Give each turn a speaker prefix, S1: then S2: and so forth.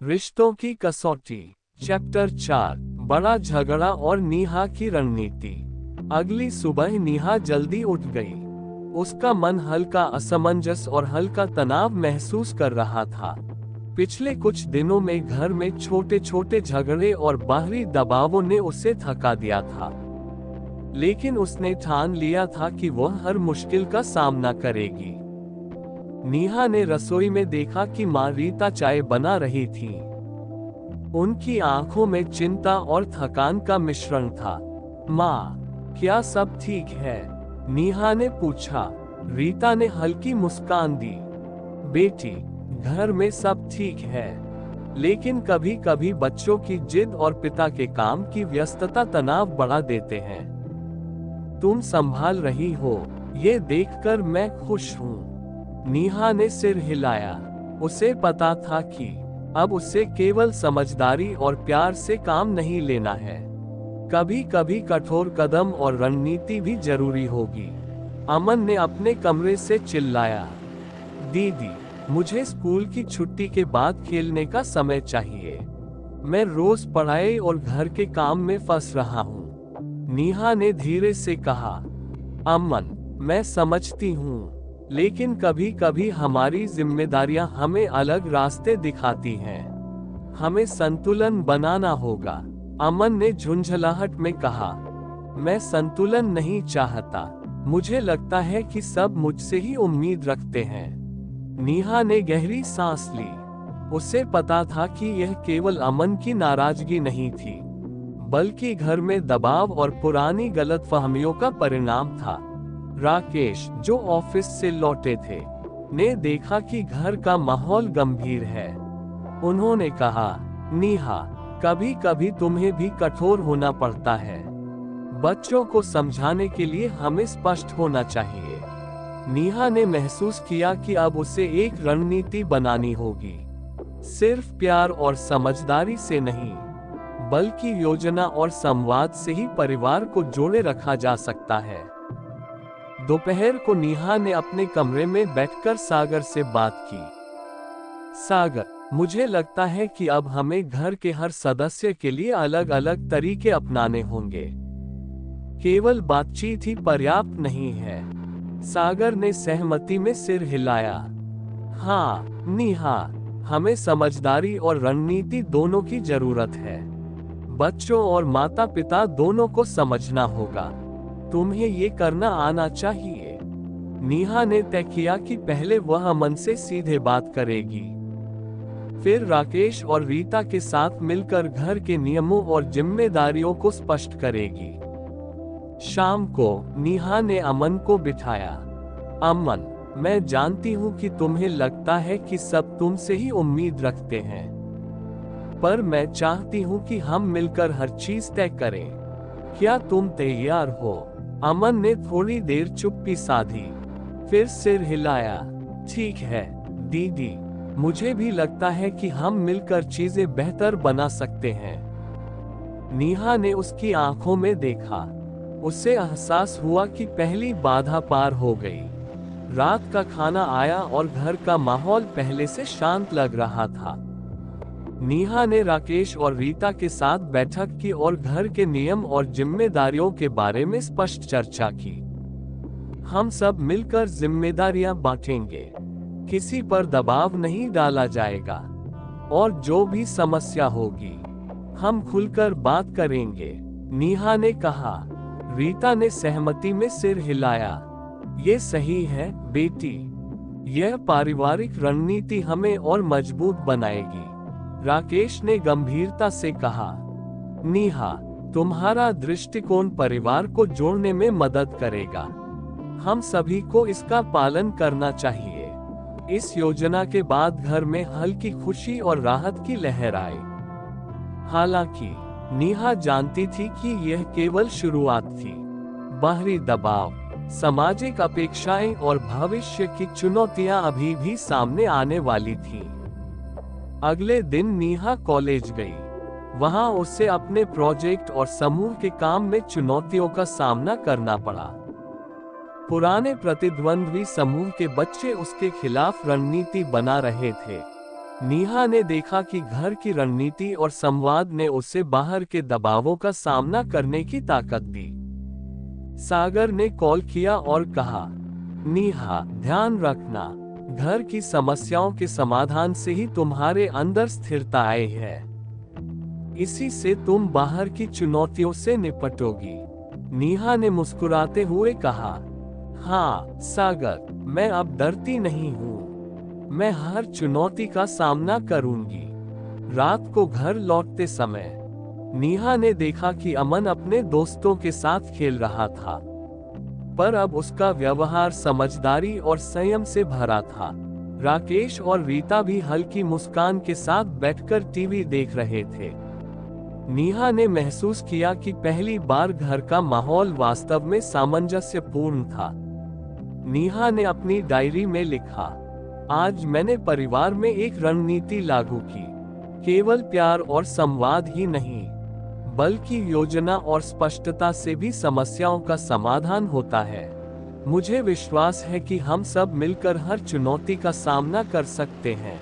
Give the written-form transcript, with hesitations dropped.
S1: रिश्तों की कसौटी। चैप्टर 4, बड़ा झगड़ा और नेहा की रणनीति। अगली सुबह नेहा जल्दी उठ गई। उसका मन हल्का असमंजस और हल्का तनाव महसूस कर रहा था। पिछले कुछ दिनों में घर में छोटे छोटे झगड़े और बाहरी दबावों ने उसे थका दिया था, लेकिन उसने ठान लिया था कि वह हर मुश्किल का सामना करेगी। नेहा ने रसोई में देखा कि माँ रीता चाय बना रही थी। उनकी आंखों में चिंता और थकान का मिश्रण था। माँ, क्या सब ठीक है? नेहा ने पूछा। रीता ने हल्की मुस्कान दी। बेटी, घर में सब ठीक है, लेकिन कभी कभी बच्चों की जिद और पिता के काम की व्यस्तता तनाव बढ़ा देते हैं। तुम संभाल रही हो, ये देखकर मैं खुश हूँ। नेहा ने सिर हिलाया। उसे पता था कि अब उसे केवल समझदारी और प्यार से काम नहीं लेना है। कभी कभी कठोर कदम और रणनीति भी जरूरी होगी। अमन ने अपने कमरे से चिल्लाया, दीदी, मुझे स्कूल की छुट्टी के बाद खेलने का समय चाहिए। मैं रोज पढ़ाई और घर के काम में फंस रहा हूँ। नेहा ने धीरे से कहा, अमन, मैं समझती हूँ, लेकिन कभी कभी हमारी जिम्मेदारियां हमें अलग रास्ते दिखाती हैं। हमें संतुलन बनाना होगा। अमन ने झुंझलाहट में कहा, मैं संतुलन नहीं चाहता। मुझे लगता है कि सब मुझसे ही उम्मीद रखते हैं। नेहा ने गहरी सांस ली। उसे पता था कि यह केवल अमन की नाराजगी नहीं थी, बल्कि घर में दबाव और पुरानी गलतफहमियों का परिणाम था। राकेश, जो ऑफिस से लौटे थे, ने देखा कि घर का माहौल गंभीर है। उन्होंने कहा, नेहा, कभी कभी तुम्हें भी कठोर होना पड़ता है। बच्चों को समझाने के लिए हमें स्पष्ट होना चाहिए। नेहा ने महसूस किया कि अब उसे एक रणनीति बनानी होगी। सिर्फ प्यार और समझदारी से नहीं, बल्कि योजना और संवाद से ही परिवार को जोड़े रखा जा सकता है। दोपहर को नेहा ने अपने कमरे में बैठकर सागर से बात की। सागर, मुझे लगता है कि अब हमें घर के हर सदस्य के लिए अलग अलग तरीके अपनाने होंगे। केवल बातचीत ही पर्याप्त नहीं है। सागर ने सहमति में सिर हिलाया। हाँ नेहा, हमें समझदारी और रणनीति दोनों की जरूरत है। बच्चों और माता पिता दोनों को समझना होगा। तुम्हें ये करना आना चाहिए। नेहा ने तय किया कि पहले वह अमन से सीधे बात करेगी, फिर राकेश और रीता के साथ मिलकर घर के नियमों और जिम्मेदारियों को स्पष्ट करेगी। शाम को नेहा ने अमन को बिठाया। अमन, मैं जानती हूँ कि तुम्हें लगता है कि सब तुमसे ही उम्मीद रखते हैं, पर मैं चाहती हूँ कि हम मिलकर हर चीज तय करें। क्या तुम तैयार हो? अमन ने थोड़ी देर चुप्पी साधी, फिर सिर हिलाया। ठीक है दीदी, मुझे भी लगता है कि हम मिलकर चीजें बेहतर बना सकते हैं। नेहा ने उसकी आंखों में देखा। उसे एहसास हुआ कि पहली बाधा पार हो गई। रात का खाना आया और घर का माहौल पहले से शांत लग रहा था। नेहा ने राकेश और रीता के साथ बैठक की और घर के नियम और जिम्मेदारियों के बारे में स्पष्ट चर्चा की। हम सब मिलकर जिम्मेदारियां बांटेंगे, किसी पर दबाव नहीं डाला जाएगा, और जो भी समस्या होगी हम खुलकर बात करेंगे, नेहा ने कहा। रीता ने सहमति में सिर हिलाया। ये सही है बेटी, यह पारिवारिक रणनीति हमें और मजबूत बनाएगी। राकेश ने गंभीरता से कहा, नेहा, तुम्हारा दृष्टिकोण परिवार को जोड़ने में मदद करेगा। हम सभी को इसका पालन करना चाहिए। इस योजना के बाद घर में हल्की खुशी और राहत की लहर आई। हालांकि नेहा जानती थी कि यह केवल शुरुआत थी। बाहरी दबाव, सामाजिक अपेक्षाएं और भविष्य की चुनौतियां अभी भी सामने आने वाली थीं। अगले दिन नेहा कॉलेज गई। वहां उसे अपने प्रोजेक्ट और समूह के काम में चुनौतियों का सामना करना पड़ा। पुराने प्रतिद्वंद्वी समूह के बच्चे उसके खिलाफ रणनीति बना रहे थे। नेहा ने देखा कि घर की रणनीति और संवाद ने उसे बाहर के दबावों का सामना करने की ताकत दी। सागर ने कॉल किया और कहा, नेहा, ध्यान रखना, घर की समस्याओं के समाधान से ही तुम्हारे अंदर स्थिरता आई है। इसी से तुम बाहर की चुनौतियों से निपटोगी। नेहा ने मुस्कुराते हुए कहा, हाँ सागर, मैं अब डरती नहीं हूँ। मैं हर चुनौती का सामना करूंगी। रात को घर लौटते समय नेहा ने देखा कि अमन अपने दोस्तों के साथ खेल रहा था, पर अब उसका व्यवहार समझदारी और संयम से भरा था। राकेश और रीता भी हल्की मुस्कान के साथ बैठकर टीवी देख रहे थे। नेहा ने महसूस किया कि पहली बार घर का माहौल वास्तव में सामंजस्यपूर्ण था। नेहा ने अपनी डायरी में लिखा, आज मैंने परिवार में एक रणनीति लागू की। केवल प्यार और संवाद ही नहीं, बल्कि योजना और स्पष्टता से भी समस्याओं का समाधान होता है। मुझे विश्वास है कि हम सब मिलकर हर चुनौती का सामना कर सकते हैं।